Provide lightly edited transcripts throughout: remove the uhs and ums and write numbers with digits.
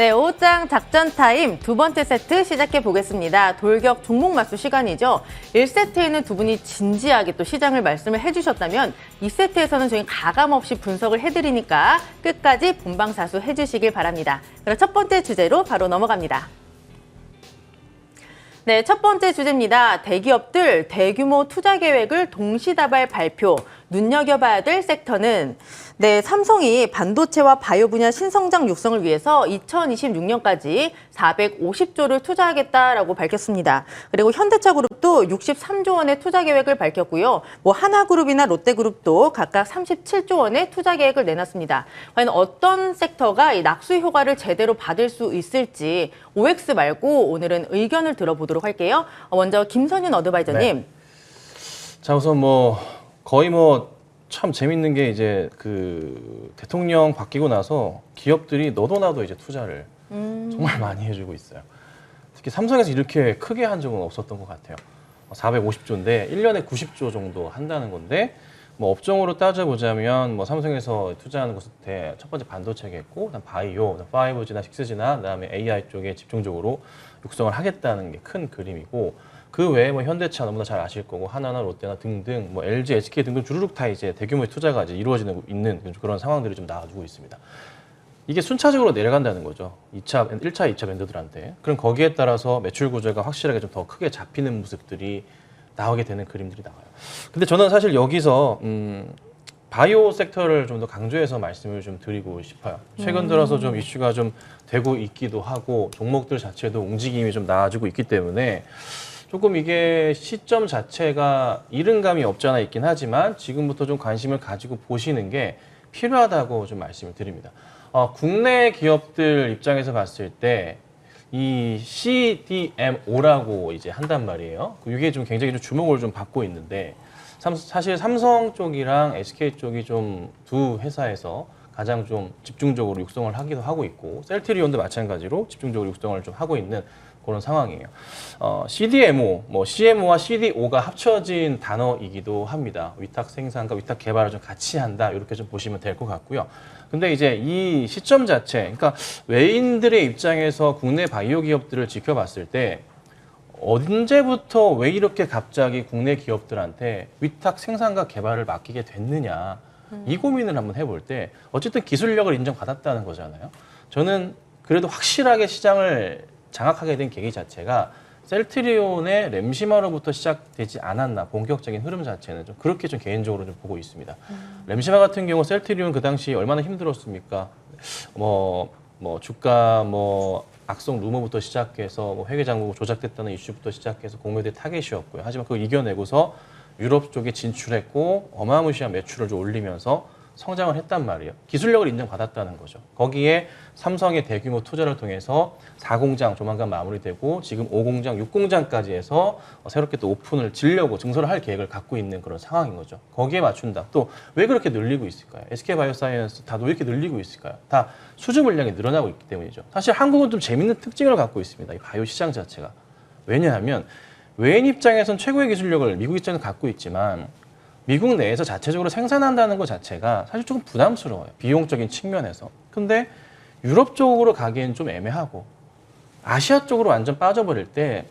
네, 오후장 작전 타임 두 번째 세트 시작해 보겠습니다. 돌격 종목 맞수 시간이죠. 1세트에는 두 분이 진지하게 또 시장을 말씀을 해주셨다면 2세트에서는 저희 가감 없이 분석을 해드리니까 끝까지 본방사수 해주시길 바랍니다. 그럼 첫 번째 주제로 바로 넘어갑니다. 네, 첫 번째 주제입니다. 대기업들 대규모 투자 계획을 동시다발 발표. 눈여겨봐야 될 섹터는 삼성이 반도체와 바이오 분야 신성장 육성을 위해서 2026년까지 450조를 투자하겠다라고 밝혔습니다. 그리고 현대차그룹도 63조 원의 투자 계획을 밝혔고요. 하나그룹이나 롯데그룹도 각각 37조 원의 투자 계획을 내놨습니다. 과연 어떤 sek터가 이 낙수 효과를 제대로 받을 수 있을지 OX 말고 오늘은 의견을 들어보도록 할게요. 먼저 김선윤 어드바이저님. 네. 자, 우선 거의 참 재밌는 게 이제 그 대통령 바뀌고 나서 기업들이 너도 나도 이제 투자를 정말 많이 해주고 있어요. 특히 삼성에서 이렇게 크게 한 적은 없었던 것 같아요. 450조인데 1년에 90조 정도 한다는 건데 업종으로 따져보자면 삼성에서 투자하는 것은 첫 번째 반도체겠고, 그다음 바이오, 5G나 6G나 그다음에 AI 쪽에 집중적으로 육성을 하겠다는 게 큰 그림이고, 그 외에 현대차 너무나 잘 아실 거고, 하나나 롯데나 등등 LG, SK 등등 주르륵 다 이제 대규모의 투자가 이제 이루어지는 있는 그런 상황들이 좀 나와주고 있습니다. 이게 순차적으로 내려간다는 거죠. 1차, 2차 vendor들한테. 그럼 거기에 따라서 매출 구조가 확실하게 좀 더 크게 잡히는 모습들이 나오게 되는 그림들이 나와요. 근데 저는 사실 여기서 바이오 섹터를 좀 더 강조해서 말씀을 좀 드리고 싶어요. 최근 들어서 좀 이슈가 좀 되고 있기도 하고, 종목들 자체도 움직임이 좀 나아지고 있기 때문에 조금 이게 시점 자체가 이른 감이 없지 않아 있긴 하지만 지금부터 좀 관심을 가지고 보시는 게 필요하다고 좀 말씀을 드립니다. 국내 기업들 입장에서 봤을 때 이 CDMO라고 이제 한단 말이에요. 이게 좀 굉장히 좀 주목을 좀 받고 있는데, 사실 삼성 쪽이랑 SK 쪽이 좀 두 회사에서 가장 좀 집중적으로 육성을 하기도 하고 있고, 셀트리온도 마찬가지로 집중적으로 육성을 좀 하고 있는 그런 상황이에요. CDMO, CMO와 CDO가 합쳐진 단어이기도 합니다. 위탁 생산과 위탁 개발을 좀 같이 한다, 이렇게 좀 보시면 될 것 같고요. 근데 이제 이 시점 자체, 그러니까 외인들의 입장에서 국내 바이오 기업들을 지켜봤을 때 언제부터 왜 이렇게 갑자기 국내 기업들한테 위탁 생산과 개발을 맡기게 됐느냐, 이 고민을 한번 해볼 때 어쨌든 기술력을 인정받았다는 거잖아요. 저는 그래도 확실하게 시장을 장악하게 된 계기 자체가 셀트리온의 램시마로부터 시작되지 않았나, 본격적인 흐름 자체는 좀 그렇게 좀 개인적으로 좀 보고 있습니다. 램시마 같은 경우 셀트리온 그 당시 얼마나 힘들었습니까? 주가 악성 루머부터 시작해서 회계장부 조작됐다는 이슈부터 시작해서 공매도의 타겟이었고요. 하지만 그걸 이겨내고서 유럽 쪽에 진출했고 어마무시한 매출을 좀 올리면서 성장을 했단 말이에요. 기술력을 인정받았다는 거죠. 거기에 삼성의 대규모 투자를 통해서 4공장 조만간 마무리되고 지금 5공장, 6공장까지 해서 새롭게 또 오픈을 지려고 증설을 할 계획을 갖고 있는 그런 상황인 거죠. 거기에 맞춘다. 또 왜 그렇게 늘리고 있을까요? SK바이오사이언스 다 왜 이렇게 늘리고 있을까요? 다 수주 물량이 늘어나고 있기 때문이죠. 사실 한국은 좀 재밌는 특징을 갖고 있습니다. 이 바이오 시장 자체가. 왜냐하면 외인 입장에선 최고의 기술력을 미국 입장에서 갖고 있지만 미국 내에서 자체적으로 생산한다는 것 자체가 사실 조금 부담스러워요. 비용적인 측면에서. 근데 유럽 쪽으로 가기엔 좀 애매하고, 아시아 쪽으로 완전 빠져버릴 때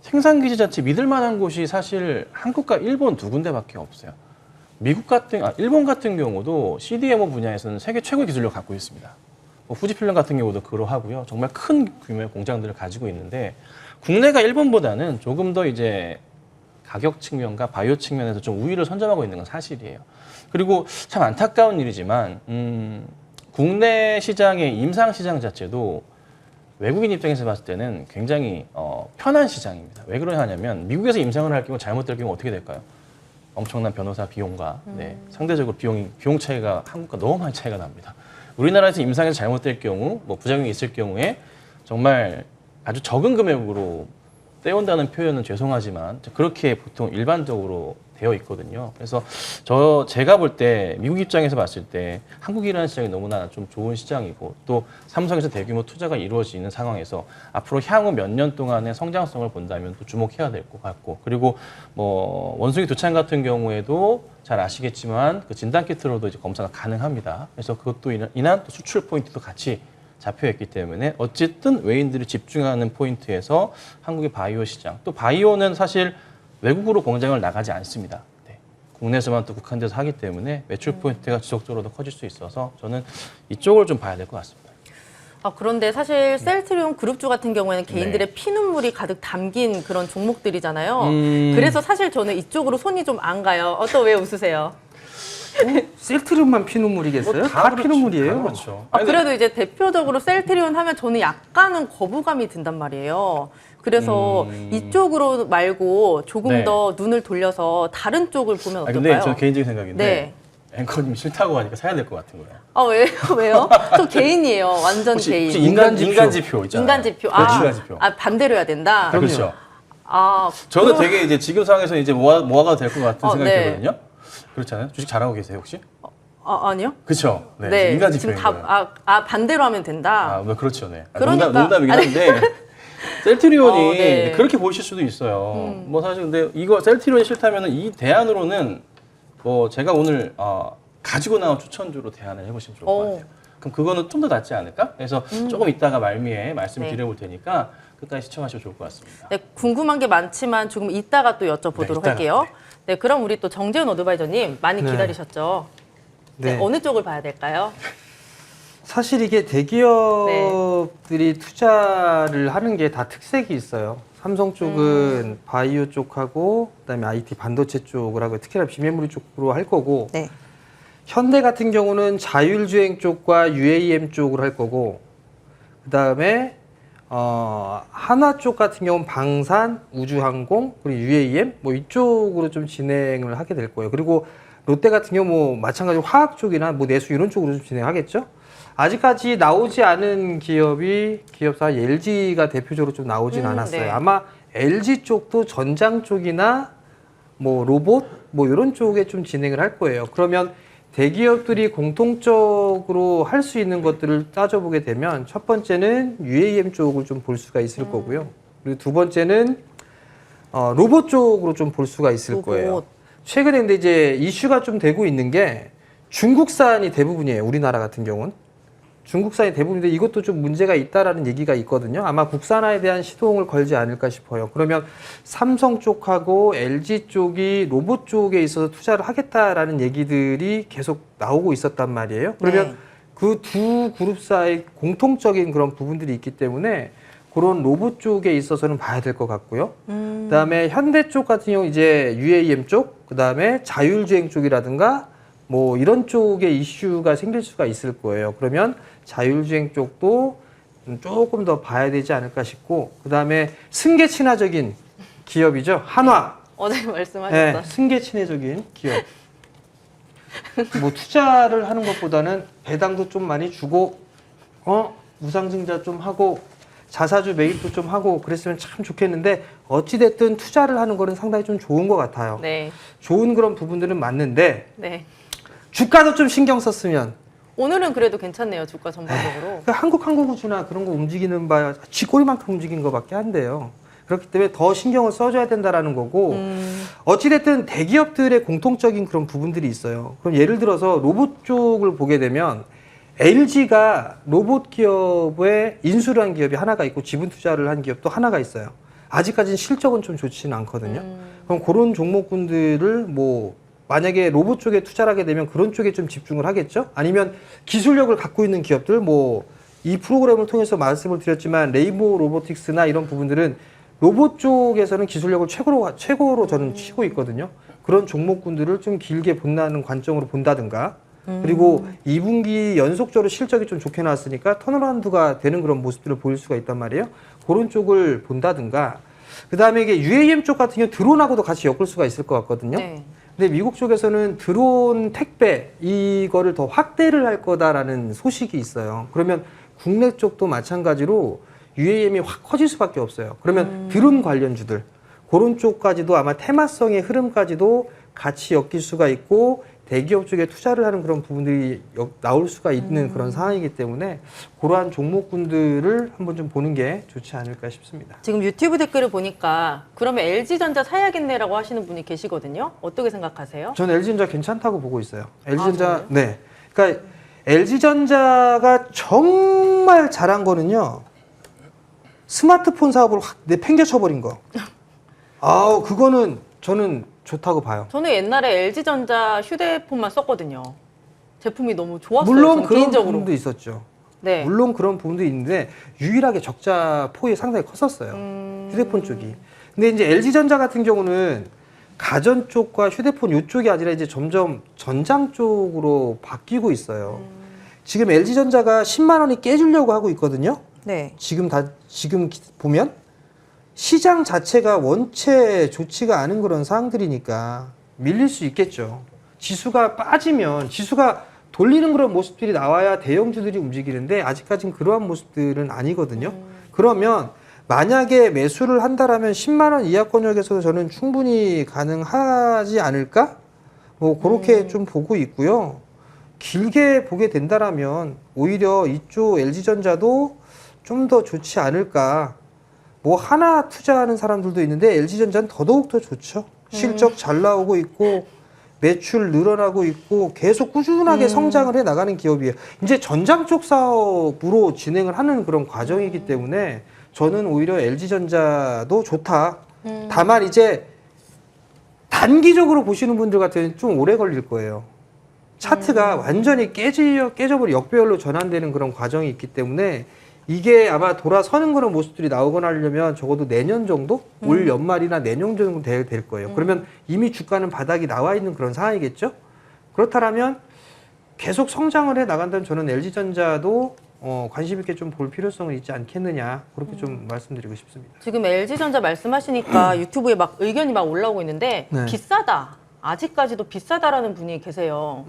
생산기지 자체 믿을 만한 곳이 사실 한국과 일본 두 군데밖에 없어요. 일본 같은 경우도 CDMO 분야에서는 세계 최고의 기술력을 갖고 있습니다. 후지필름 같은 경우도 그러하고요. 정말 큰 규모의 공장들을 가지고 있는데, 국내가 일본보다는 조금 더 이제 가격 측면과 바이오 측면에서 좀 우위를 선점하고 있는 건 사실이에요. 그리고 참 안타까운 일이지만 국내 시장의 임상 시장 자체도 외국인 입장에서 봤을 때는 굉장히 편한 시장입니다. 왜 그러냐면 미국에서 임상을 할 경우 잘못될 경우 어떻게 될까요? 엄청난 변호사 비용과 상대적으로 비용 차이가 한국과 너무 많이 차이가 납니다. 우리나라에서 임상에서 잘못될 경우, 부작용이 있을 경우에 정말 아주 적은 금액으로 떼온다는 표현은 죄송하지만 그렇게 보통 일반적으로 되어 있거든요. 그래서 제가 볼 때 미국 입장에서 봤을 때 한국이라는 시장이 너무나 좀 좋은 시장이고, 또 삼성에서 대규모 투자가 이루어지는 상황에서 앞으로 향후 몇 년 동안의 성장성을 본다면 또 주목해야 될 것 같고, 그리고 원숭이 두창 같은 경우에도 잘 아시겠지만 그 진단 키트로도 이제 검사가 가능합니다. 그래서 그것도 인한 또 수출 포인트도 같이 잡혀 있기 때문에 어쨌든 외인들이 집중하는 포인트에서 한국의 바이오 시장, 또 바이오는 사실 외국으로 공장을 나가지 않습니다. 네. 국내에서만 또 국한돼서 하기 때문에 매출 포인트가 지속적으로 더 커질 수 있어서 저는 이쪽을 좀 봐야 될 것 같습니다. 그런데 사실 셀트리온 그룹주 같은 경우에는 개인들의 피눈물이 가득 담긴 그런 종목들이잖아요. 그래서 사실 저는 이쪽으로 손이 좀 안 가요. 또 왜 웃으세요? 셀트리온만 피눈물이겠어요? 다 피눈물이에요. 그렇죠. 그래도 이제 대표적으로 셀트리온 하면 저는 약간은 거부감이 든단 말이에요. 그래서 이쪽으로 말고 조금 네. 더 눈을 돌려서 다른 쪽을 보면 어떨까요? 근데 저 개인적인 생각인데 네. 앵커님 싫다고 하니까 사야 될 것 같은 거예요. 왜요? 왜요? 저 개인이에요. 완전 혹시 개인. 인간 지표 있잖아요. 인간 지표. 인간 지표. 반대로 해야 된다. 그렇죠. 그럼- 저는 되게 이제 지금 상황에서 이제 모아가 될 것 같은 생각이 네. 들거든요. 그렇잖아요. 주식 잘하고 계세요 혹시? 아니요. 그렇죠. 네. 인간 지금 지표인 거예요. 반대로 하면 된다. 뭐 그렇죠. 네. 그러니까. 농담이긴 한데 셀트리온이 네. 그렇게 보이실 수도 있어요. 뭐 사실 근데 이거 셀트리온이 싫다면은 이 대안으로는 뭐 제가 오늘 가지고 나온 추천주로 대안을 해보시면 좋을 것 같아요. 그럼 그거는 좀 더 낫지 않을까? 그래서 조금 이따가 말미에 말씀드려볼 테니까 끝까지 시청하시면 좋을 것 같습니다. 네, 궁금한 게 많지만 조금 이따가 또 여쭤보도록 이따가, 할게요. 네, 그럼 우리 또 정재훈 어드바이저님 많이 네. 기다리셨죠? 네. 어느 쪽을 봐야 될까요? 사실 이게 대기업들이 투자를 하는 게 다 특색이 있어요. 삼성 쪽은 바이오 쪽하고 그다음에 IT 반도체 쪽을 하고 특히나 비메모리 쪽으로 할 거고 네. 현대 같은 경우는 자율주행 쪽과 UAM 쪽으로 할 거고 그다음에 한화 쪽 같은 경우는 방산, 우주항공, 그리고 UAM 뭐 이쪽으로 좀 진행을 하게 될 거예요. 그리고 롯데 같은 경우 뭐 마찬가지로 화학 쪽이나 뭐 내수 이런 쪽으로 좀 진행하겠죠. 아직까지 나오지 않은 기업사 LG가 대표적으로 좀 나오진 않았어요. 네. 아마 LG 쪽도 전장 쪽이나 뭐 로봇 뭐 이런 쪽에 좀 진행을 할 거예요. 그러면 대기업들이 공통적으로 할 수 있는 것들을 따져보게 되면 첫 번째는 UAM 쪽을 좀 볼 수가 있을 거고요. 그리고 두 번째는 로봇 쪽으로 좀 볼 수가 있을 로봇. 거예요. 최근에 근데 이제 이슈가 좀 되고 있는 게 중국산이 대부분이에요. 우리나라 같은 경우는. 중국산이 대부분인데 이것도 좀 문제가 있다라는 얘기가 있거든요. 아마 국산화에 대한 시동을 걸지 않을까 싶어요. 그러면 삼성 쪽하고 LG 쪽이 로봇 쪽에 있어서 투자를 하겠다라는 얘기들이 계속 나오고 있었단 말이에요. 그러면 네. 그 두 그룹사의 공통적인 그런 부분들이 있기 때문에 그런 로봇 쪽에 있어서는 봐야 될 것 같고요. 그다음에 현대 쪽 같은 경우 이제 UAM 쪽, 그다음에 자율주행 쪽이라든가 뭐 이런 쪽에 이슈가 생길 수가 있을 거예요. 그러면 자율주행 쪽도 조금 더 봐야 되지 않을까 싶고, 그다음에 승계 친화적인 기업이죠. 한화. 어제 네, 말씀하셨던. 승계 친화적인 기업. 뭐 투자를 하는 것보다는 배당도 좀 많이 주고, 무상증자 좀 하고, 자사주 매입도 좀 하고 그랬으면 참 좋겠는데 어찌됐든 투자를 하는 거는 상당히 좀 좋은 것 같아요. 네. 좋은 그런 부분들은 맞는데 네. 주가도 좀 신경 썼으면 오늘은 그래도 괜찮네요. 주가 전반적으로. 그러니까 항공우주나 그런 거 움직이는 바야 쥐꼬리만큼 움직이는 것밖에 안 돼요. 그렇기 때문에 더 신경을 써줘야 된다라는 거고 어찌됐든 대기업들의 공통적인 그런 부분들이 있어요. 그럼 예를 들어서 로봇 쪽을 보게 되면 LG가 로봇 기업에 인수를 한 기업이 하나가 있고 지분 투자를 한 기업도 하나가 있어요. 아직까지는 실적은 좀 좋지는 않거든요. 그럼 그런 종목군들을 뭐 만약에 로봇 쪽에 투자를 하게 되면 그런 쪽에 좀 집중을 하겠죠? 아니면 기술력을 갖고 있는 기업들 뭐 이 프로그램을 통해서 말씀을 드렸지만 레인보우 로보틱스나 이런 부분들은 로봇 쪽에서는 기술력을 최고로 저는 치고 있거든요. 그런 종목군들을 좀 길게 본다는 관점으로 본다든가 그리고 2분기 연속적으로 실적이 좀 좋게 나왔으니까 턴어라운드가 되는 그런 모습들을 보일 수가 있단 말이에요. 그런 쪽을 본다든가 그 다음에 이게 UAM 쪽 같은 경우 드론하고도 같이 엮을 수가 있을 것 같거든요. 네. 근데 미국 쪽에서는 드론 택배 이거를 더 확대를 할 거다라는 소식이 있어요. 그러면 국내 쪽도 마찬가지로 UAM이 확 커질 수밖에 없어요. 그러면 드론 관련주들 그런 쪽까지도 아마 테마성의 흐름까지도 같이 엮일 수가 있고 대기업 쪽에 투자를 하는 그런 부분들이 나올 수가 있는 그런 상황이기 때문에 그러한 종목군들을 한번 좀 보는 게 좋지 않을까 싶습니다. 지금 유튜브 댓글을 보니까 그러면 LG전자 사야겠네라고 하시는 분이 계시거든요. 어떻게 생각하세요? 저는 LG전자 괜찮다고 보고 있어요. LG전자 정말요? 네. 그러니까 LG전자가 정말 잘한 거는요. 스마트폰 사업을 확 내팽개쳐버린 거. 아우 그거는 저는 좋다고 봐요. 저는 옛날에 LG전자 휴대폰만 썼거든요. 제품이 너무 좋았어요. 물론 저는 그런 개인적으로. 부분도 있었죠. 네. 물론 그런 부분도 있는데 유일하게 적자 폭이 상당히 컸었어요. 휴대폰 쪽이. 근데 이제 LG전자 같은 경우는 가전 쪽과 휴대폰 이쪽이 아니라 이제 점점 전장 쪽으로 바뀌고 있어요. 지금 LG전자가 10만 원이 깨지려고 하고 있거든요. 네. 지금 보면 시장 자체가 원체 좋지가 않은 그런 상황들이니까 밀릴 수 있겠죠. 지수가 빠지면 지수가 돌리는 그런 모습들이 나와야 대형주들이 움직이는데 아직까지는 그러한 모습들은 아니거든요. 그러면 만약에 매수를 한다라면 10만 원 이하권역에서도 저는 충분히 가능하지 않을까? 뭐 그렇게 좀 보고 있고요. 길게 보게 된다라면 오히려 이쪽 LG전자도 좀 더 좋지 않을까. 뭐 하나 투자하는 사람들도 있는데 LG전자는 더더욱 더 좋죠. 실적 잘 나오고 있고 매출 늘어나고 있고 계속 꾸준하게 성장을 해 나가는 기업이에요. 이제 전장 쪽 사업으로 진행을 하는 그런 과정이기 때문에 저는 오히려 LG전자도 좋다. 다만 이제 단기적으로 보시는 분들 같은 경우는 좀 오래 걸릴 거예요. 차트가 완전히 깨져버리 역배열로 전환되는 그런 과정이 있기 때문에 이게 아마 돌아서는 그런 모습들이 나오거나 하려면 적어도 내년 정도? 올 연말이나 내년 정도 될 거예요. 그러면 이미 주가는 바닥이 나와 있는 그런 상황이겠죠? 그렇다면 계속 성장을 해 나간다면 저는 LG전자도 관심 있게 좀 볼 필요성은 있지 않겠느냐 그렇게 좀 말씀드리고 싶습니다. 지금 LG전자 말씀하시니까 유튜브에 막 의견이 막 올라오고 있는데 네. 비싸다. 아직까지도 비싸다라는 분이 계세요.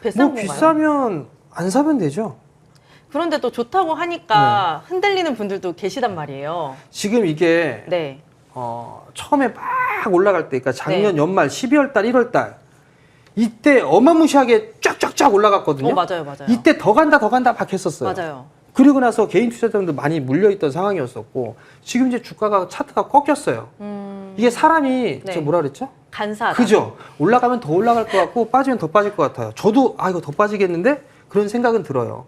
비싼 뭐 건가요? 비싸면 안 사면 되죠. 그런데 또 좋다고 하니까 흔들리는 분들도 계시단 말이에요. 지금 이게 네. 처음에 막 올라갈 때, 그러니까 작년 네. 연말 12월 달, 1월 달 이때 어마무시하게 쫙쫙쫙 올라갔거든요. 맞아요, 맞아요. 이때 더 간다 막 했었어요. 맞아요. 그리고 나서 개인 투자자들도 많이 물려있던 상황이었었고 지금 이제 주가가 차트가 꺾였어요. 이게 사람이 네. 저 뭐라 그랬죠? 간사하다. 그죠? 올라가면 더 올라갈 것 같고 빠지면 더 빠질 것 같아요. 저도 이거 더 빠지겠는데 그런 생각은 들어요.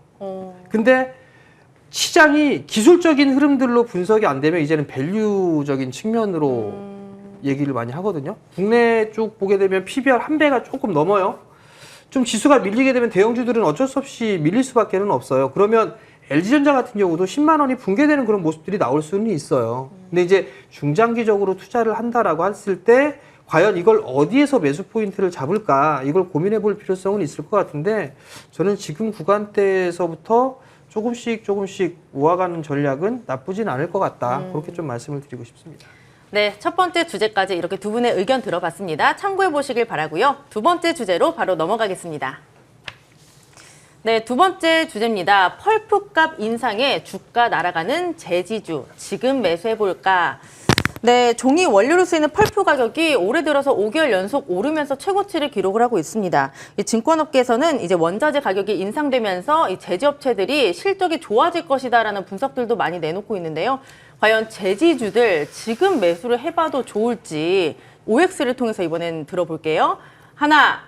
근데 시장이 기술적인 흐름들로 분석이 안 되면 이제는 밸류적인 측면으로 얘기를 많이 하거든요. 국내 쪽 보게 되면 PBR 한 배가 조금 넘어요. 좀 지수가 밀리게 되면 대형주들은 어쩔 수 없이 밀릴 수밖에 없어요. 그러면 LG전자 같은 경우도 10만 원이 붕괴되는 그런 모습들이 나올 수는 있어요. 근데 이제 중장기적으로 투자를 한다라고 했을 때 과연 이걸 어디에서 매수 포인트를 잡을까 이걸 고민해 볼 필요성은 있을 것 같은데 저는 지금 구간대에서부터 조금씩 모아가는 전략은 나쁘진 않을 것 같다. 그렇게 좀 말씀을 드리고 싶습니다. 네, 첫 번째 주제까지 이렇게 두 분의 의견 들어봤습니다. 참고해 보시길 바라고요. 두 번째 주제로 바로 넘어가겠습니다. 네, 두 번째 주제입니다. 펄프값 인상에 주가 날아가는 제지주, 지금 매수해볼까? 네, 종이 원료로 쓰이는 펄프 가격이 올해 들어서 5개월 연속 오르면서 최고치를 기록을 하고 있습니다. 이 증권업계에서는 이제 원자재 가격이 인상되면서 이 제지업체들이 실적이 좋아질 것이다라는 분석들도 많이 내놓고 있는데요. 과연 제지주들 지금 매수를 해봐도 좋을지 OX를 통해서 이번엔 들어볼게요. 하나,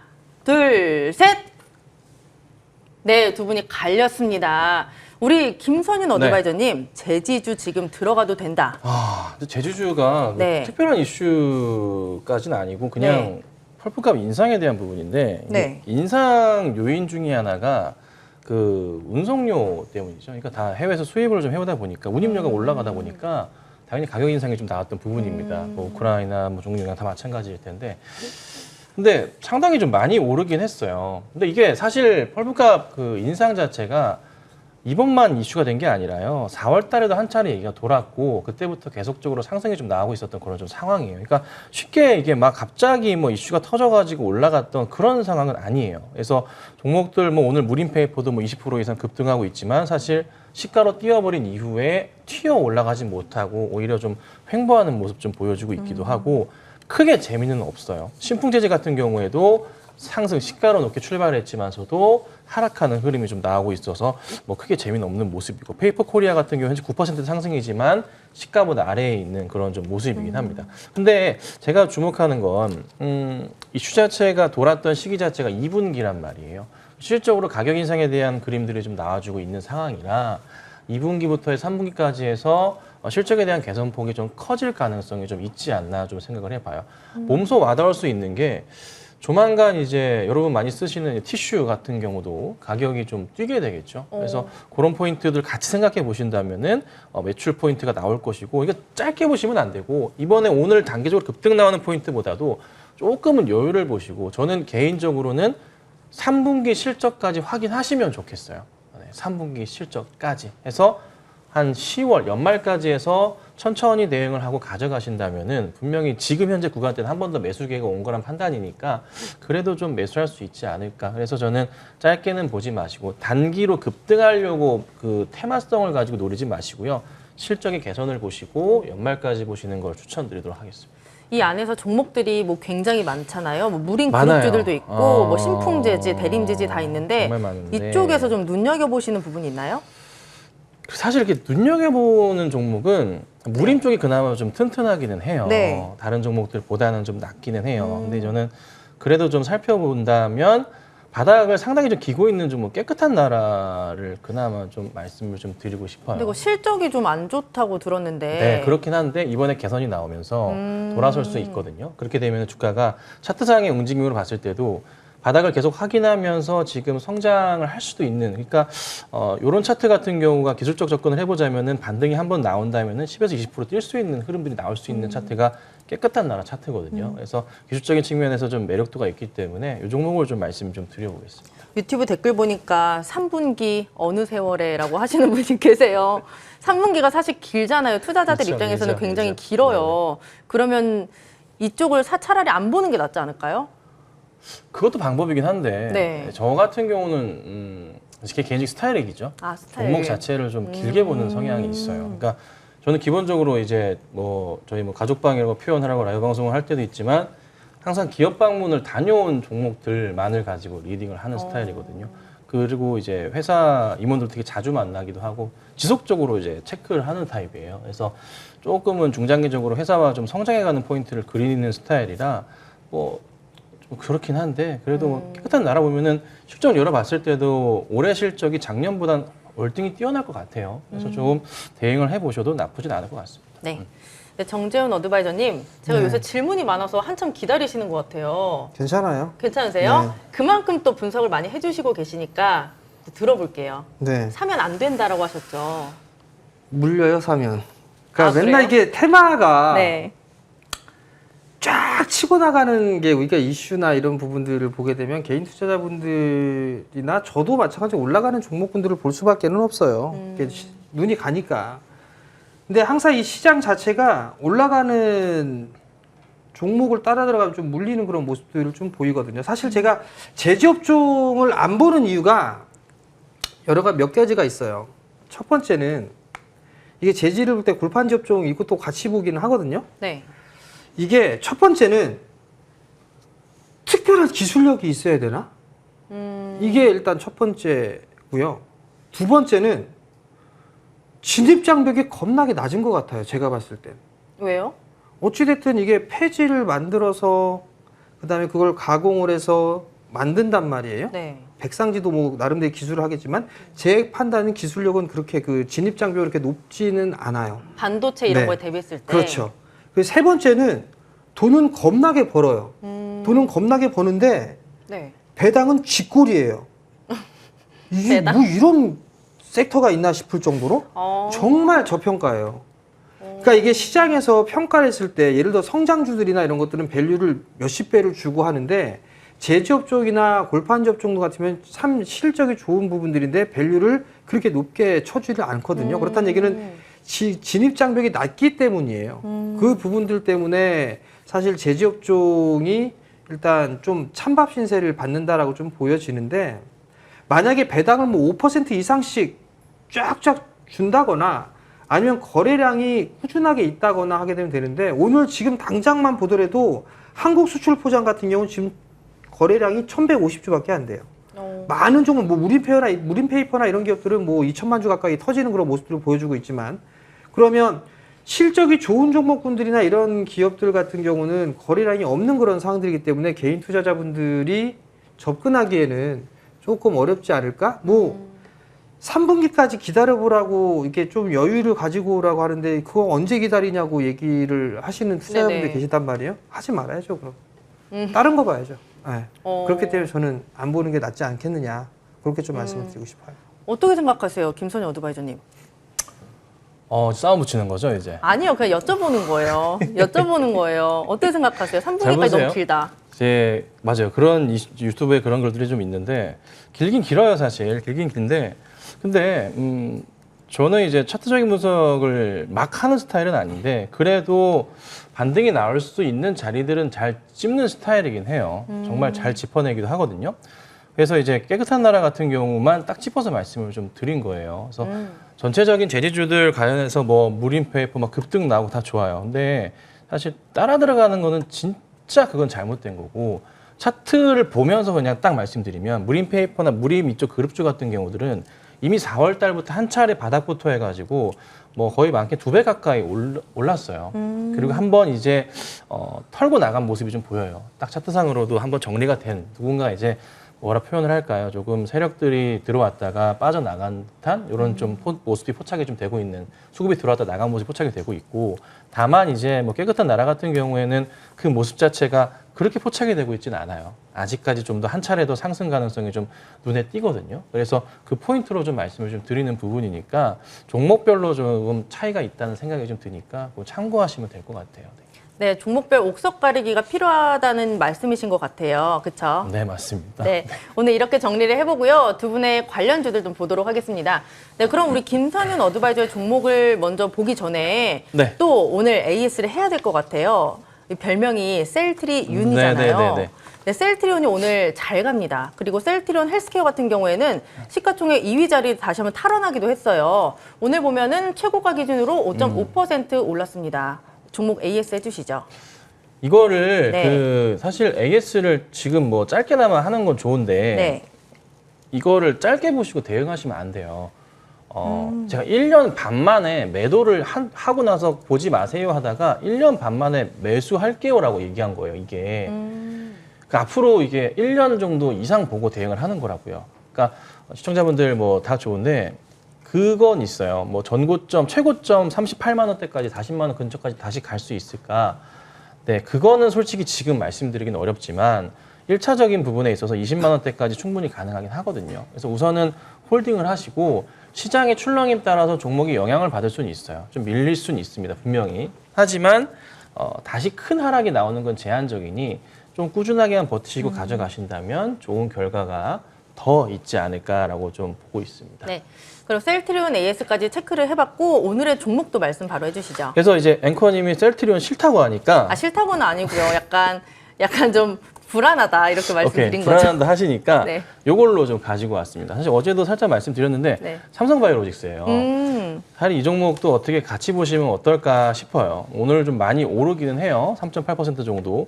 둘, 셋! 네, 두 분이 갈렸습니다. 우리 김선윤 어드바이저님, 제지주 지금 들어가도 된다. 근데 제주주가 네. 특별한 이슈까지는 아니고 그냥 네. 펄프값 인상에 대한 부분인데 네. 인상 요인 중에 하나가 그 운송료 때문이죠. 그러니까 다 해외에서 수입을 좀 해오다 보니까 운임료가 올라가다 보니까 당연히 가격 인상이 좀 나왔던 부분입니다. 뭐 우크라이나, 뭐 중국이랑 다 마찬가지일 텐데. 근데 상당히 좀 많이 오르긴 했어요. 근데 이게 사실 펄프값 그 인상 자체가 이번만 이슈가 된 게 아니라요. 4월 달에도 한 차례 얘기가 돌았고 그때부터 계속적으로 상승이 좀 나오고 있었던 그런 좀 상황이에요. 그러니까 쉽게 이게 막 갑자기 뭐 이슈가 터져가지고 올라갔던 그런 상황은 아니에요. 그래서 종목들 뭐 오늘 무림페이퍼도 뭐 20% 이상 급등하고 있지만 사실 시가로 뛰어버린 이후에 튀어 올라가지 못하고 오히려 좀 횡보하는 모습 좀 보여주고 있기도 하고 크게 재미는 없어요. 신풍제재 같은 경우에도 상승 시가로 높게 출발했지만서도 하락하는 흐름이 좀 나오고 있어서 뭐 크게 재미는 없는 모습이고 페이퍼 코리아 같은 경우 현재 9% 상승이지만 시가보다 아래에 있는 그런 좀 모습이긴 합니다. 근데 제가 주목하는 건 이슈 자체가 돌았던 시기 자체가 2분기란 말이에요. 실질적으로 가격 인상에 대한 그림들이 좀 나와주고 있는 상황이라 2분기부터 3분기까지 해서 실적에 대한 개선폭이 좀 커질 가능성이 좀 있지 않나 좀 생각을 해봐요. 몸소 와닿을 수 있는 게 조만간 이제 여러분 많이 쓰시는 티슈 같은 경우도 가격이 좀 뛰게 되겠죠. 그래서 그런 포인트들 같이 생각해 보신다면은 매출 포인트가 나올 것이고, 이거 짧게 보시면 안 되고 이번에 오늘 단기적으로 급등 나오는 포인트보다도 조금은 여유를 보시고, 저는 개인적으로는 3분기 실적까지 확인하시면 좋겠어요. 네, 3분기 실적까지 해서 한 10월 연말까지 해서 천천히 대응을 하고 가져가신다면은 분명히 지금 현재 구간 때는 한 번 더 매수 기회가 온 거란 판단이니까 그래도 좀 매수할 수 있지 않을까. 그래서 저는 짧게는 보지 마시고 단기로 급등하려고 그 테마성을 가지고 노리지 마시고요. 실적의 개선을 보시고 연말까지 보시는 걸 추천드리도록 하겠습니다. 이 안에서 종목들이 뭐 굉장히 많잖아요. 뭐 무림 많아요. 그룹주들도 있고, 뭐 신풍재지, 대림재지 다 있는데 정말 많은데. 이쪽에서 좀 눈여겨 보시는 부분이 있나요? 사실 이렇게 눈여겨보는 종목은 무림 쪽이 그나마 좀 튼튼하기는 해요. 네. 다른 종목들보다는 좀 낫기는 해요. 근데 저는 그래도 좀 살펴본다면 바닥을 상당히 좀 기고 있는 좀 깨끗한 나라를 그나마 좀 말씀을 좀 드리고 싶어요. 근데 그 실적이 좀 안 좋다고 들었는데. 네, 그렇긴 한데 이번에 개선이 나오면서 돌아설 수 있거든요. 그렇게 되면 주가가 차트상의 움직임으로 봤을 때도 바닥을 계속 확인하면서 지금 성장을 할 수도 있는, 그러니까 이런 차트 같은 경우가 기술적 접근을 해보자면은 반등이 한번 나온다면은 10에서 20% 뛸 수 있는 흐름들이 나올 수 있는 차트가 깨끗한 나라 차트거든요. 그래서 기술적인 측면에서 좀 매력도가 있기 때문에 이 종목을 좀 말씀 좀 드려보겠습니다. 유튜브 댓글 보니까 3분기 어느 세월에라고 하시는 분이 계세요. 3분기가 사실 길잖아요. 투자자들 그렇죠, 입장에서는 길죠, 굉장히 길죠. 길어요. 그러면 이쪽을 차라리 안 보는 게 낫지 않을까요? 그것도 방법이긴 한데 네. 저 같은 경우는 제 개인적 스타일이죠. 아, 스타일. 종목 자체를 좀 길게 보는 성향이 있어요. 그러니까 저는 기본적으로 이제 뭐 저희 뭐 가족방이라고 표현하라고 라이브 방송을 할 때도 있지만 항상 기업 방문을 다녀온 종목들만을 가지고 리딩을 하는 스타일이거든요. 그리고 이제 회사 임원들 되게 자주 만나기도 하고 지속적으로 이제 체크를 하는 타입이에요. 그래서 조금은 중장기적으로 회사와 좀 성장해가는 포인트를 그리는 스타일이라 뭐 좀 그렇긴 한데 그래도 뭐 깨끗한 나라 보면은 실적을 열어봤을 때도 올해 실적이 작년보단 월등히 뛰어날 것 같아요. 그래서 조금 대응을 해보셔도 나쁘진 않을 것 같습니다. 네. 네, 정재훈 어드바이저님, 제가 네. 요새 질문이 많아서 한참 기다리시는 것 같아요. 괜찮아요. 괜찮으세요? 네. 그만큼 또 분석을 많이 해주시고 계시니까 들어볼게요. 네. 사면 안 된다라고 하셨죠. 물려요, 사면. 그러니까 아, 맨날 그래요? 이게 테마가 네. 쫙 치고 나가는 게 우리가 이슈나 이런 부분들을 보게 되면 개인 투자자분들이나 저도 마찬가지로 올라가는 종목군들을 볼 수밖에는 없어요. 이게 눈이 가니까. 근데 항상 이 시장 자체가 올라가는 종목을 따라 들어가면 좀 물리는 그런 모습들을 좀 보이거든요. 사실 제가 제지업종을 안 보는 이유가 몇 가지가 있어요. 첫 번째는 이게 제지를 볼 때 골판지 업종 이것도 같이 보기는 하거든요. 네. 이게 첫 번째는 특별한 기술력이 있어야 되나? 이게 일단 첫 번째고요. 두 번째는 진입 장벽이 겁나게 낮은 것 같아요. 제가 봤을 땐. 왜요? 어찌됐든 이게 폐지를 만들어서 그다음에 그걸 가공을 해서 만든단 말이에요. 네. 백상지도 뭐 나름대로 기술을 하겠지만 제 판단은 기술력은 그렇게 그 진입 장벽이 그렇게 높지는 않아요. 반도체 이런 네. 거에 대비했을 때. 그렇죠. 그리고 세 번째는 돈은 겁나게 벌어요. 돈은 겁나게 버는데 네. 배당은 쥐꼬리예요. 이게 배당? 뭐 이런 섹터가 있나 싶을 정도로 정말 저평가예요. 그러니까 이게 시장에서 평가를 했을 때 예를 들어 성장주들이나 이런 것들은 밸류를 몇십 배를 주고 하는데 제조업 쪽이나 골판지업 정도 같으면 참 실적이 좋은 부분들인데 밸류를 그렇게 높게 쳐주지 않거든요. 그렇다는 얘기는 진입 장벽이 낮기 때문이에요. 그 부분들 때문에 사실 제지업종이 일단 좀 찬밥 신세를 받는다라고 좀 보여지는데 만약에 배당을 뭐 5% 이상씩 쫙쫙 준다거나 아니면 거래량이 꾸준하게 있다거나 하게 되면 되는데 오늘 지금 당장만 보더라도 한국 수출 포장 같은 경우는 지금 거래량이 1150주밖에 안 돼요. 많은 종목, 뭐 무림페이퍼나 이런 기업들은 뭐 2천만 주 가까이 터지는 그런 모습들을 보여주고 있지만 그러면 실적이 좋은 종목군들이나 이런 기업들 같은 경우는 거래량이 없는 그런 상황들이기 때문에 개인 투자자분들이 접근하기에는 조금 어렵지 않을까? 뭐 3분기까지 기다려보라고 이렇게 좀 여유를 가지고 오라고 하는데 그거 언제 기다리냐고 얘기를 하시는 투자자분들 네네. 계시단 말이에요. 하지 말아야죠, 그럼. 다른 거 봐야죠. 네. 그렇기 때문에 저는 안 보는 게 낫지 않겠느냐. 그렇게 좀 말씀을 드리고 싶어요. 어떻게 생각하세요, 김선희 어드바이저님? 싸움 붙이는 거죠, 이제. 아니요, 그냥 여쭤보는 거예요. 여쭤보는 거예요. 어떻게 생각하세요? 잘 3분기까지 보세요. 너무 길다. 이제 맞아요. 그런 유튜브에 그런 글들이 좀 있는데 길긴 길어요, 사실. 길긴 긴데 근데 저는 이제 차트적인 분석을 막 하는 스타일은 아닌데 그래도 반등이 나올 수 있는 자리들은 잘 찝는 스타일이긴 해요. 정말 잘 짚어내기도 하거든요. 그래서 이제 깨끗한 나라 같은 경우만 딱 짚어서 말씀을 좀 드린 거예요. 그래서 전체적인 제지주들 관련해서 뭐 무림페이퍼 막 급등 나오고 다 좋아요. 근데 사실 따라 들어가는 거는 진짜 그건 잘못된 거고 차트를 보면서 그냥 딱 말씀드리면 무림페이퍼나 무림 이쪽 그룹주 같은 경우들은 이미 4월 달부터 한 차례 바닥부터 해가지고 뭐 거의 많게 2배 가까이 올랐어요. 그리고 한번 이제 털고 나간 모습이 좀 보여요. 딱 차트상으로도 한번 정리가 된 누군가 이제 뭐라 표현을 할까요? 조금 세력들이 들어왔다가 빠져나간 듯한 이런 좀 모습이 포착이 좀 되고 있는 수급이 들어왔다 나간 모습이 포착이 되고 있고 다만 이제 뭐 깨끗한 나라 같은 경우에는 그 모습 자체가 그렇게 포착이 되고 있지는 않아요. 아직까지 좀 더 한 차례 더 상승 가능성이 좀 눈에 띄거든요. 그래서 그 포인트로 좀 말씀을 좀 드리는 부분이니까 종목별로 조금 차이가 있다는 생각이 좀 드니까 그거 참고하시면 될 것 같아요. 네, 종목별 옥석 가리기가 필요하다는 말씀이신 것 같아요. 그렇죠? 네, 맞습니다. 네, 오늘 이렇게 정리를 해보고요. 두 분의 관련주들 좀 보도록 하겠습니다. 네, 그럼 우리 김선윤 어드바이저의 종목을 먼저 보기 전에 네. 또 오늘 AS를 해야 될 것 같아요. 이 별명이 셀트리 윤이잖아요. 네네네네. 네, 셀트리온이 오늘 잘 갑니다. 그리고 셀트리온 헬스케어 같은 경우에는 시가총액 2위 자리 다시 한번 탈환하기도 했어요. 오늘 보면은 최고가 기준으로 5.5% 올랐습니다. 종목 AS 해주시죠. 이거를 네. 그 사실 AS를 지금 뭐 짧게나마 하는 건 좋은데 네. 이거를 짧게 보시고 대응하시면 안 돼요. 제가 1년 반 만에 매도를 하고 나서 보지 마세요 하다가 1년 반 만에 매수할게요라고 얘기한 거예요, 이게. 그러니까 앞으로 이게 1년 정도 이상 보고 대응을 하는 거라고요. 그러니까 시청자분들 뭐 다 좋은데 그건 있어요. 뭐 전고점, 최고점 38만 원대까지 40만 원 근처까지 다시 갈 수 있을까? 네, 그거는 솔직히 지금 말씀드리기는 어렵지만 1차적인 부분에 있어서 20만 원대까지 충분히 가능하긴 하거든요. 그래서 우선은 홀딩을 하시고 시장의 출렁임 따라서 종목이 영향을 받을 수는 있어요. 좀 밀릴 수는 있습니다, 분명히. 하지만 다시 큰 하락이 나오는 건 제한적이니 좀 꾸준하게만 버티시고 가져가신다면 좋은 결과가 더 있지 않을까라고 좀 보고 있습니다. 네. 그럼 셀트리온 AS까지 체크를 해봤고 오늘의 종목도 말씀 바로 해주시죠. 그래서 이제 앵커님이 셀트리온 싫다고 하니까 아, 싫다고는 아니고요. 약간 좀 불안하다 이렇게 말씀드린 거죠. 불안하다 하시니까 네. 요걸로 좀 가지고 왔습니다. 사실 어제도 살짝 말씀드렸는데 네. 삼성바이오로직스예요. 사실 이 종목도 어떻게 같이 보시면 어떨까 싶어요. 오늘 좀 많이 오르기는 해요. 3.8% 정도.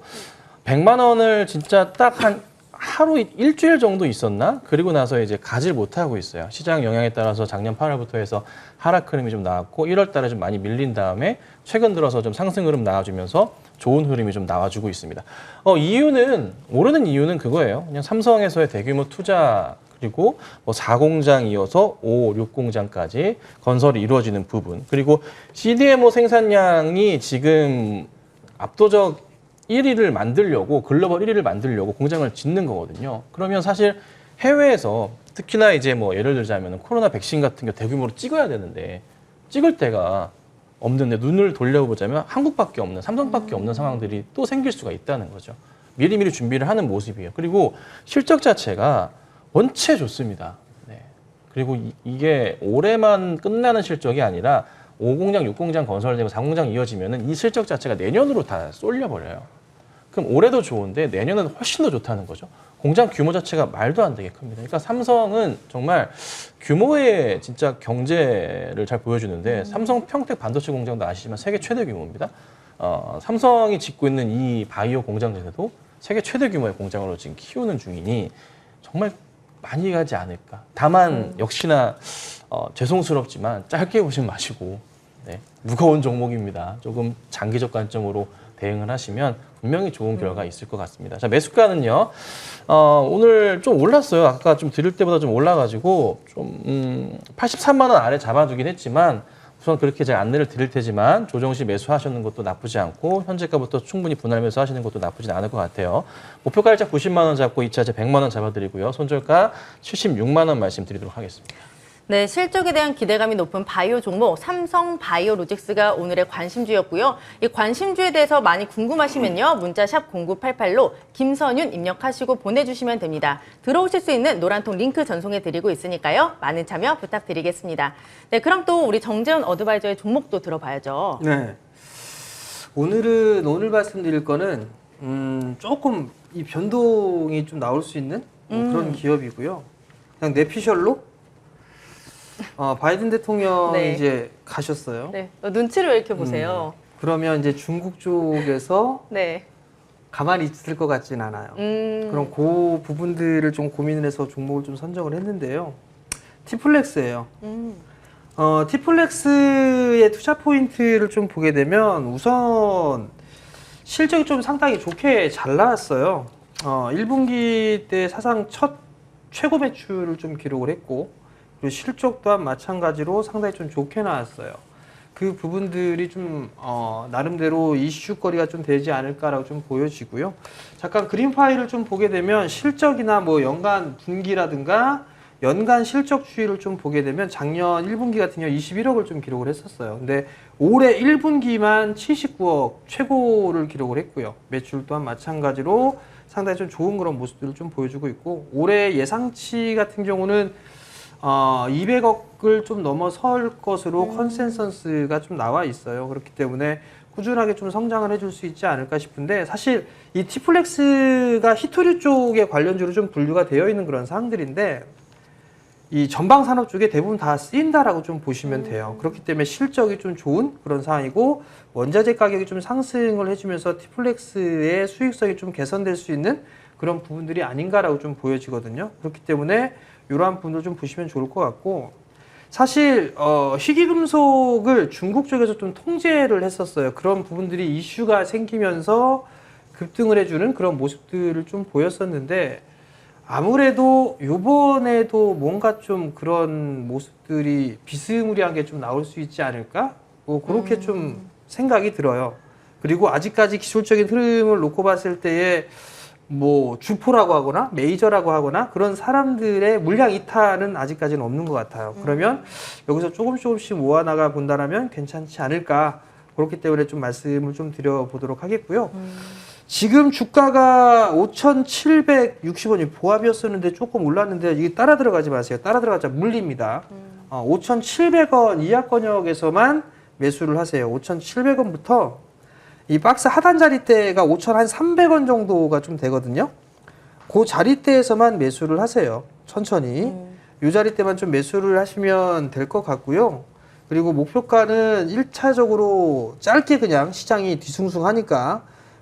100만 원을 진짜 딱 한 하루 일주일 정도 있었나? 그리고 나서 이제 가지를 못하고 있어요. 시장 영향에 따라서 작년 8월부터 해서 하락 흐름이 좀 나왔고 1월 달에 좀 많이 밀린 다음에 최근 들어서 좀 상승 흐름 나와주면서 좋은 흐름이 좀 나와주고 있습니다. 오르는 이유는 그거예요. 그냥 삼성에서의 대규모 투자 그리고 뭐 4공장 이어서 5, 6공장까지 건설이 이루어지는 부분 그리고 CDMO 생산량이 지금 압도적 1위를 만들려고 글로벌 1위를 만들려고 공장을 짓는 거거든요. 그러면 사실 해외에서 특히나 이제 뭐 예를 들자면 코로나 백신 같은 거 대규모로 찍어야 되는데 찍을 데가 없는데 눈을 돌려보자면 한국밖에 없는 삼성밖에 없는 상황들이 또 생길 수가 있다는 거죠. 미리미리 준비를 하는 모습이에요. 그리고 실적 자체가 원체 좋습니다. 네. 그리고 이게 올해만 끝나는 실적이 아니라 5공장, 6공장 건설되고 4공장 이어지면은 이 실적 자체가 내년으로 다 쏠려버려요. 그럼 올해도 좋은데 내년은 훨씬 더 좋다는 거죠. 공장 규모 자체가 말도 안 되게 큽니다. 그러니까 삼성은 정말 규모의 진짜 경제를 잘 보여주는데 삼성 평택 반도체 공장도 아시지만 세계 최대 규모입니다. 삼성이 짓고 있는 이 바이오 공장 자체도 세계 최대 규모의 공장으로 지금 키우는 중이니 정말 많이 가지 않을까. 다만 역시나 죄송스럽지만 짧게 보시면 마시고 네, 무거운 종목입니다. 조금 장기적 관점으로 대응을 하시면 분명히 좋은 결과 있을 것 같습니다. 자, 매수가는요. 오늘 좀 올랐어요. 아까 좀 드릴 때보다 좀 올라가지고 좀 83만 원 아래 잡아두긴 했지만 우선 그렇게 제가 안내를 드릴 테지만 조정 시 매수하시는 것도 나쁘지 않고 현재가부터 충분히 분할 매수하시는 것도 나쁘진 않을 것 같아요. 목표가일자 90만 원 잡고 2차제 100만 원 잡아드리고요. 손절가 76만 원 말씀드리도록 하겠습니다. 네, 실적에 대한 기대감이 높은 바이오 종목 삼성 바이오로직스가 오늘의 관심주였고요. 이 관심주에 대해서 많이 궁금하시면요. 문자 샵 0988로 김선윤 입력하시고 보내주시면 됩니다. 들어오실 수 있는 노란통 링크 전송해 드리고 있으니까요. 많은 참여 부탁드리겠습니다. 네, 그럼 또 우리 정재훈 어드바이저의 종목도 들어봐야죠. 네. 오늘 말씀드릴 거는 조금 이 변동이 좀 나올 수 있는 그런 기업이고요. 그냥 내피셜로 바이든 대통령이 네. 이제 가셨어요. 네, 눈치를 왜 이렇게 보세요? 그러면 이제 중국 쪽에서 네. 가만히 있을 것 같진 않아요. 그럼 그 부분들을 좀 고민을 해서 종목을 좀 선정을 했는데요. 티플렉스예요. 티플렉스의 투자 포인트를 좀 보게 되면 우선 실적이 좀 상당히 좋게 잘 나왔어요. 1분기 때 사상 첫 최고 매출을 좀 기록을 했고 그리고 실적 또한 마찬가지로 상당히 좀 좋게 나왔어요. 그 부분들이 좀 나름대로 이슈거리가 좀 되지 않을까라고 좀 보여지고요. 잠깐 그림 파일을 좀 보게 되면 실적이나 뭐 연간 분기라든가 연간 실적 추이를 좀 보게 되면 작년 1분기 같은 경우 21억을 좀 기록을 했었어요. 근데 올해 1분기만 79억 최고를 기록을 했고요. 매출 또한 마찬가지로 상당히 좀 좋은 그런 모습들을 좀 보여주고 있고 올해 예상치 같은 경우는 200억을 좀 넘어설 것으로 컨센서스가 좀 나와 있어요. 그렇기 때문에 꾸준하게 좀 성장을 해줄 수 있지 않을까 싶은데 사실 이 티플렉스가 히토류 쪽에 관련주로 좀 분류가 되어 있는 그런 사항들인데 이 전방 산업 쪽에 대부분 다 쓰인다라고 좀 보시면 돼요. 그렇기 때문에 실적이 좀 좋은 그런 상황이고 원자재 가격이 좀 상승을 해주면서 티플렉스의 수익성이 좀 개선될 수 있는 그런 부분들이 아닌가라고 좀 보여지거든요. 그렇기 때문에 이러한 부분도 좀 보시면 좋을 것 같고 사실 희귀금속을 중국 쪽에서 좀 통제를 했었어요. 그런 부분들이 이슈가 생기면서 급등을 해주는 그런 모습들을 좀 보였었는데 아무래도 이번에도 뭔가 좀 그런 모습들이 비스무리한 게 좀 나올 수 있지 않을까? 뭐 그렇게 좀 생각이 들어요. 그리고 아직까지 기술적인 흐름을 놓고 봤을 때에 뭐 주포라고 하거나 메이저라고 하거나 그런 사람들의 물량 이탈은 아직까지는 없는 것 같아요. 그러면 여기서 조금씩 모아나가 본다면 괜찮지 않을까. 그렇기 때문에 좀 말씀을 좀 드려보도록 하겠고요. 지금 주가가 5,760원이 보합이었었는데 조금 올랐는데 이게 따라 들어가지 마세요. 따라 들어가자 물립니다. 5,700원 이하권역에서만 매수를 하세요. 5,700원부터 이 박스 하단 자리대가 5,300원 정도가 좀 되거든요. 그 자리대에서만 매수를 하세요. 천천히. 이 자리대만 좀 매수를 하시면 될 것 같고요. 그리고 목표가는 1차적으로 짧게 그냥 시장이 뒤숭숭하니까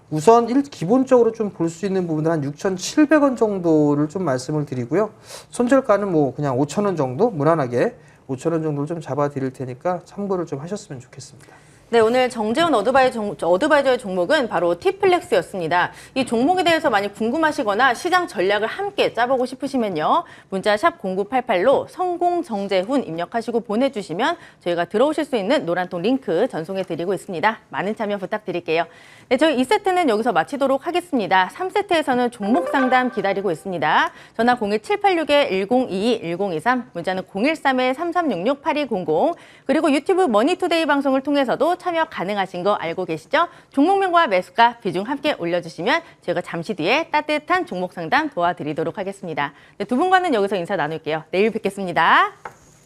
우선 기본적으로 좀 볼 수 있는 부분은 한 6,700원 정도를 좀 말씀을 드리고요. 손절가는 뭐 그냥 5,000원 정도 무난하게 5,000원 정도를 좀 잡아 드릴 테니까 참고를 좀 하셨으면 좋겠습니다. 네, 오늘 정재훈 어드바이저의 종목은 바로 티플렉스였습니다. 이 종목에 대해서 많이 궁금하시거나 시장 전략을 함께 짜보고 싶으시면요. 문자 샵 0988로 성공 정재훈 입력하시고 보내주시면 저희가 들어오실 수 있는 노란통 링크 전송해 드리고 있습니다. 많은 참여 부탁드릴게요. 네, 저희 2세트는 여기서 마치도록 하겠습니다. 3세트에서는 종목 상담 기다리고 있습니다. 전화 01786-1022-1023, 문자는 013-3366-8200, 그리고 유튜브 머니투데이 방송을 통해서도 참여 가능하신 거 알고 계시죠? 종목명과 매수가 비중 함께 올려주시면 저희가 잠시 뒤에 따뜻한 종목 상담 도와드리도록 하겠습니다. 네, 두 분과는 여기서 인사 나눌게요. 내일 뵙겠습니다.